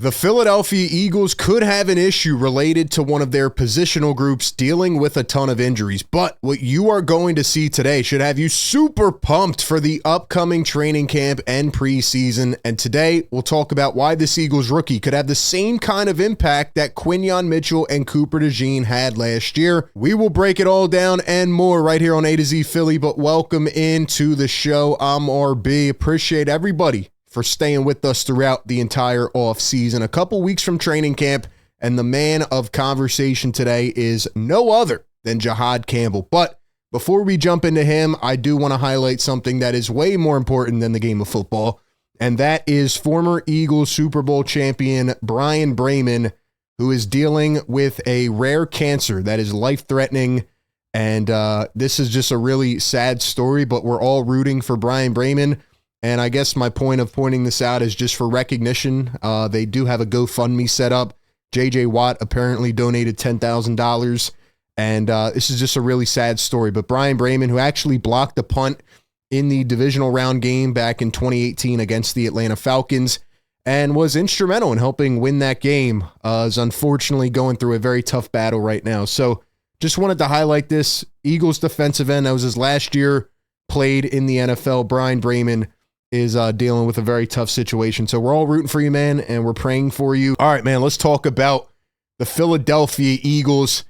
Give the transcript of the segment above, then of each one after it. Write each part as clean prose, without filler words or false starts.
The Philadelphia Eagles could have an issue related to one of their positional groups dealing with a ton of injuries, but what you are going to see today should have you super pumped for the upcoming training camp and preseason. And today we'll talk about why this Eagles rookie could have the same kind of impact that Quinyon Mitchell and Cooper DeJean had last year. We will break it all down and more right here on A to Z Philly, but welcome into the show. I'm RB. Appreciate everybody for staying with us throughout the entire offseason. A couple weeks from training camp, and the man of conversation today is no other than Jihaad Campbell. But before we jump into him, I do want to highlight something that is way more important than the game of football, and that is former Eagles Super Bowl champion Brian Bremen, who is dealing with a rare cancer that is life-threatening. And this is just a really sad story, but we're all rooting for Brian Bremen. And I guess my point of pointing this out is just for recognition. They do have a GoFundMe set up. JJ Watt apparently donated $10,000. And this is just a really sad story. But Brian Bremen, who actually blocked a punt in the divisional round game back in 2018 against the Atlanta Falcons and was instrumental in helping win that game, is unfortunately going through a very tough battle right now. So just wanted to highlight this. Eagles defensive end, that was his last year, played in the NFL. Brian Bremen is dealing with a very tough situation. So we're all rooting for you, man, and we're praying for you. All right, man, let's talk about the Philadelphia Eagles,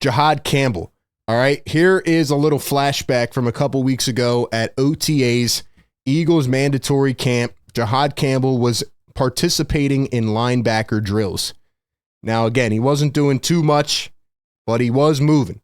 Jihaad Campbell. All right, here is a little flashback from a couple weeks ago at OTAs, Eagles mandatory camp. Jihaad Campbell was participating in linebacker drills. Now, again, he wasn't doing too much, but he was moving.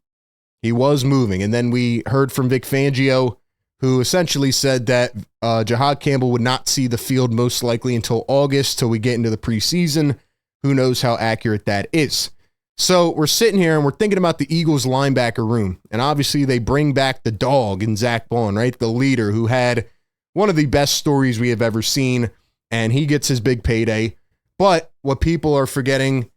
He was moving. And then we heard from Vic Fangio, who essentially said that Jihaad Campbell would not see the field most likely until August, till we get into the preseason. Who knows how accurate that is? So we're sitting here and we're thinking about the Eagles linebacker room. And obviously they bring back the dog in Zach Bond, right? The leader who had one of the best stories we have ever seen. And he gets his big payday. But what people are forgetting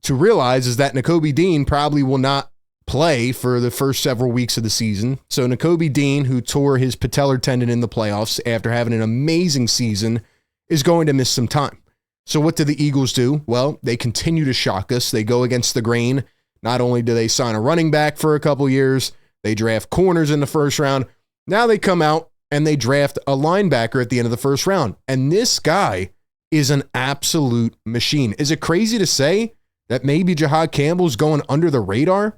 to realize is that Nakobe Dean probably will not play for the first several weeks of the season. So Nakobe Dean, who tore his patellar tendon in the playoffs after having an amazing season, is going to miss some time. So what do the Eagles do? Well, they continue to shock us. They go against the grain. Not only do they sign a running back for a couple years, they draft corners in the first round. Now they come out and they draft a linebacker at the end of the first round. And this guy is an absolute machine. Is it crazy to say that maybe Jihaad Campbell's going under the radar?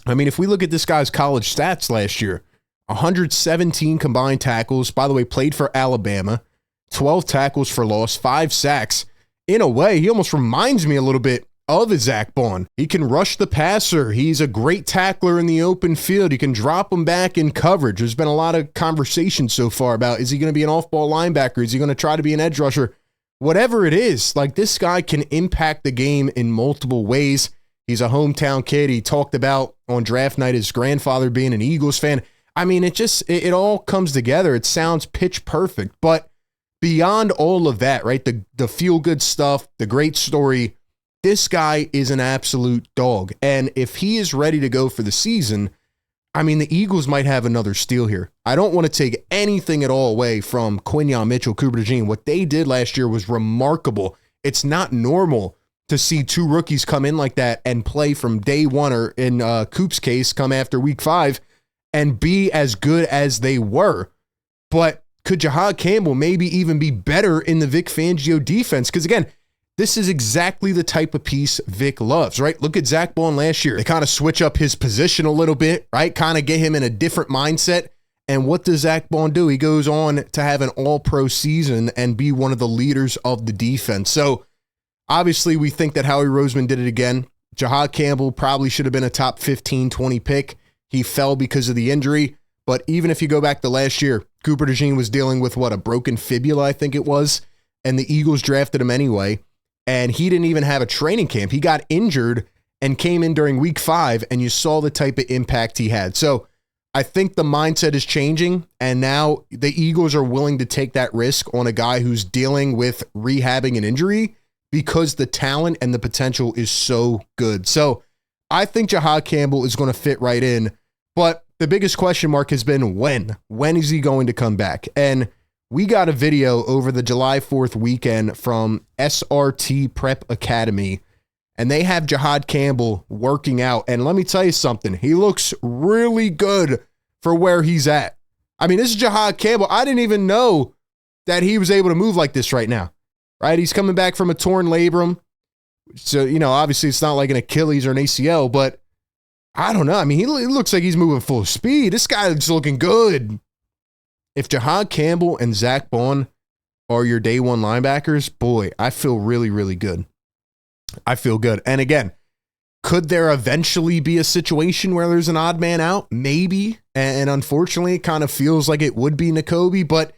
I mean, if we look at this guy's college stats last year, 117 combined tackles, by the way, played for Alabama, 12 tackles for loss, 5 sacks. In a way, he almost reminds me a little bit of a Zach Bond. He can rush the passer. He's a great tackler in the open field. He can drop him back in coverage. There's been a lot of conversation so far about, is he going to be an off-ball linebacker? Is he going to try to be an edge rusher? Whatever it is, like, this guy can impact the game in multiple ways. He's a hometown kid. He talked about on draft night his grandfather being an Eagles fan. I mean, it all comes together. It sounds pitch perfect. But beyond all of that, right, the feel-good stuff, the great story, this guy is an absolute dog. And if he is ready to go for the season, I mean, the Eagles might have another steal here. I don't want to take anything at all away from Quinyon Mitchell, Cooper DeJean. What they did last year was remarkable. It's not normal to see two rookies come in like that and play from day one, or in Coop's case, come after week 5 and be as good as they were. But could Jihaad Campbell maybe even be better in the Vic Fangio defense? Because again, this is exactly the type of piece Vic loves, right? Look at Zach Bond last year. They kind of switch up his position a little bit, right? Kind of get him in a different mindset. And what does Zach Bond do? He goes on to have an all-pro season and be one of the leaders of the defense. So obviously, we think that Howie Roseman did it again. Jihaad Campbell probably should have been a top 15, 20 pick. He fell because of the injury. But even if you go back to last year, Cooper DeJean was dealing with, a broken fibula, I think it was. And the Eagles drafted him anyway. And he didn't even have a training camp. He got injured and came in during week 5, and you saw the type of impact he had. So I think the mindset is changing, and now the Eagles are willing to take that risk on a guy who's dealing with rehabbing an injury, because the talent and the potential is so good. So I think Jihaad Campbell is going to fit right in. But the biggest question mark has been when. When is he going to come back? And we got a video over the July 4th weekend from SRT Prep Academy, and they have Jihaad Campbell working out. And let me tell you something, he looks really good for where he's at. I mean, this is Jihaad Campbell. I didn't even know that he was able to move like this right now, right? He's coming back from a torn labrum. So, obviously it's not like an Achilles or an ACL, but I don't know. I mean, he looks like he's moving full speed. This guy's looking good. If Jihaad Campbell and Zach Bond are your day one linebackers, boy, I feel really, really good. I feel good. And again, could there eventually be a situation where there's an odd man out? Maybe. And unfortunately, it kind of feels like it would be Nakobe, but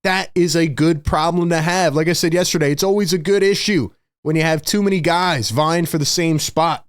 that is a good problem to have. Like I said yesterday, it's always a good issue when you have too many guys vying for the same spot.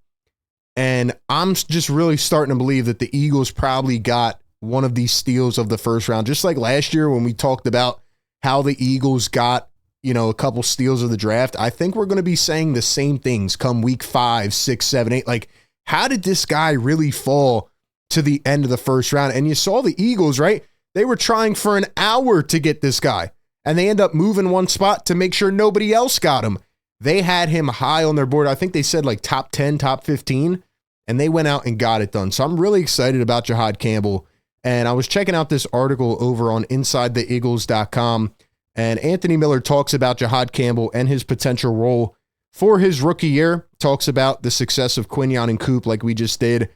And I'm just really starting to believe that the Eagles probably got one of these steals of the first round, just like last year when we talked about how the Eagles got, a couple steals of the draft. I think we're going to be saying the same things come week 5, 6, 7, 8. Like, how did this guy really fall to the end of the first round? And you saw the Eagles, right? They were trying for an hour to get this guy, and they end up moving one spot to make sure nobody else got him. They had him high on their board. I think they said like top 10, top 15, and they went out and got it done. So I'm really excited about Jihaad Campbell. And I was checking out this article over on InsideTheEagles.com, and Anthony Miller talks about Jihaad Campbell and his potential role for his rookie year, talks about the success of Quinyon and Coop like we just did,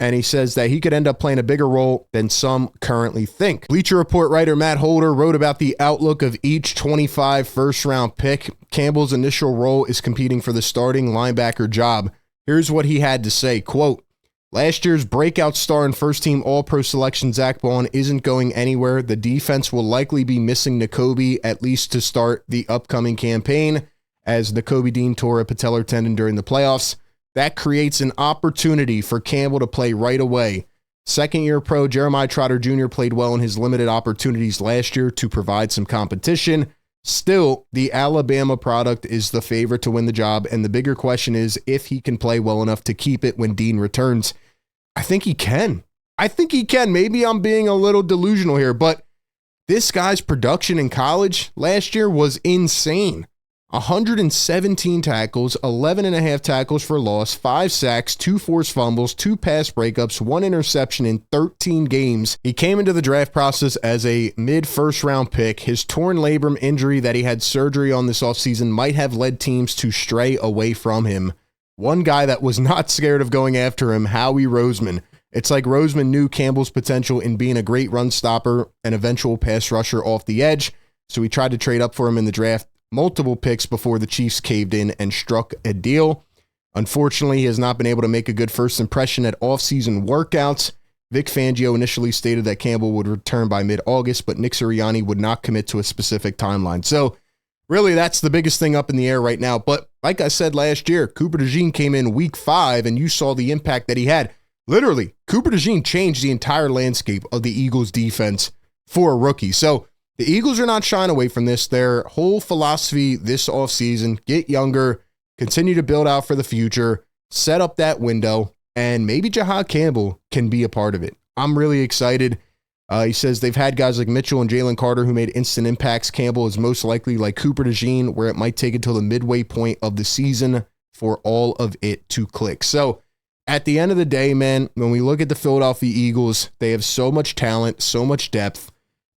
and he says that he could end up playing a bigger role than some currently think. Bleacher Report writer Matt Holder wrote about the outlook of each 25 first-round pick. Campbell's initial role is competing for the starting linebacker job. Here's what he had to say, quote, "Last year's breakout star and first-team All-Pro selection Zach Bond isn't going anywhere. The defense will likely be missing Nakobe at least to start the upcoming campaign, as Nakobe Dean tore a patellar tendon during the playoffs. That creates an opportunity for Campbell to play right away. Second-year pro Jeremiah Trotter Jr. played well in his limited opportunities last year to provide some competition. Still, the Alabama product is the favorite to win the job, and the bigger question is if he can play well enough to keep it when Dean returns." I think he can. Maybe I'm being a little delusional here, but this guy's production in college last year was insane. 117 tackles, 11.5 tackles for loss, 5 sacks, 2 forced fumbles, 2 pass breakups, 1 interception in 13 games. He came into the draft process as a mid-first round pick. His torn labrum injury that he had surgery on this offseason might have led teams to stray away from him. One guy that was not scared of going after him, Howie Roseman. It's like Roseman knew Campbell's potential in being a great run stopper and eventual pass rusher off the edge, so he tried to trade up for him in the draft. Multiple picks before the Chiefs caved in and struck a deal. Unfortunately, he has not been able to make a good first impression at offseason workouts. Vic Fangio initially stated that Campbell would return by mid-August, but Nick Sirianni would not commit to a specific timeline. So really, that's the biggest thing up in the air right now. But like I said last year, Cooper DeJean came in week 5, and you saw the impact that he had. Literally, Cooper DeJean changed the entire landscape of the Eagles defense for a rookie. So the Eagles are not shying away from this. Their whole philosophy this offseason, get younger, continue to build out for the future, set up that window, and maybe Jihaad Campbell can be a part of it. I'm really excited. He says they've had guys like Mitchell and Jalen Carter who made instant impacts. Campbell is most likely like Cooper DeJean, where it might take until the midway point of the season for all of it to click. So at the end of the day, man, when we look at the Philadelphia Eagles, they have so much talent, so much depth.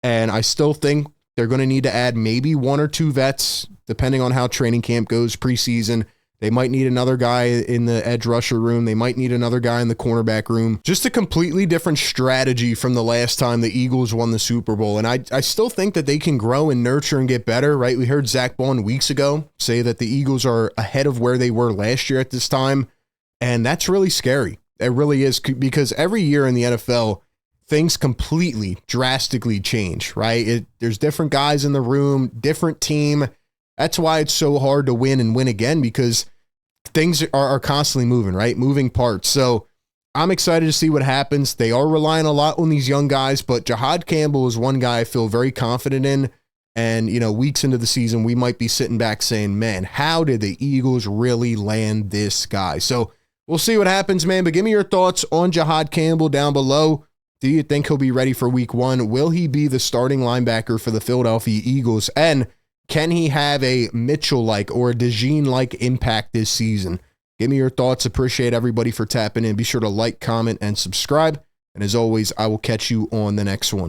And I still think they're going to need to add maybe 1 or 2 vets, depending on how training camp goes preseason. They might need another guy in the edge rusher room. They might need another guy in the cornerback room. Just a completely different strategy from the last time the Eagles won the Super Bowl. And I still think that they can grow and nurture and get better, right? We heard Zach Bond weeks ago say that the Eagles are ahead of where they were last year at this time. And that's really scary. It really is, because every year in the NFL, things completely, drastically change, right? There's different guys in the room, different team. That's why it's so hard to win and win again, because things are constantly moving, right? Moving parts. So I'm excited to see what happens. They are relying a lot on these young guys, but Jihaad Campbell is one guy I feel very confident in. And, weeks into the season, we might be sitting back saying, man, how did the Eagles really land this guy? So we'll see what happens, man. But give me your thoughts on Jihaad Campbell down below. Do you think he'll be ready for week 1? Will he be the starting linebacker for the Philadelphia Eagles? And can he have a Mitchell-like or a DeJean-like impact this season? Give me your thoughts. Appreciate everybody for tapping in. Be sure to like, comment, and subscribe. And as always, I will catch you on the next one.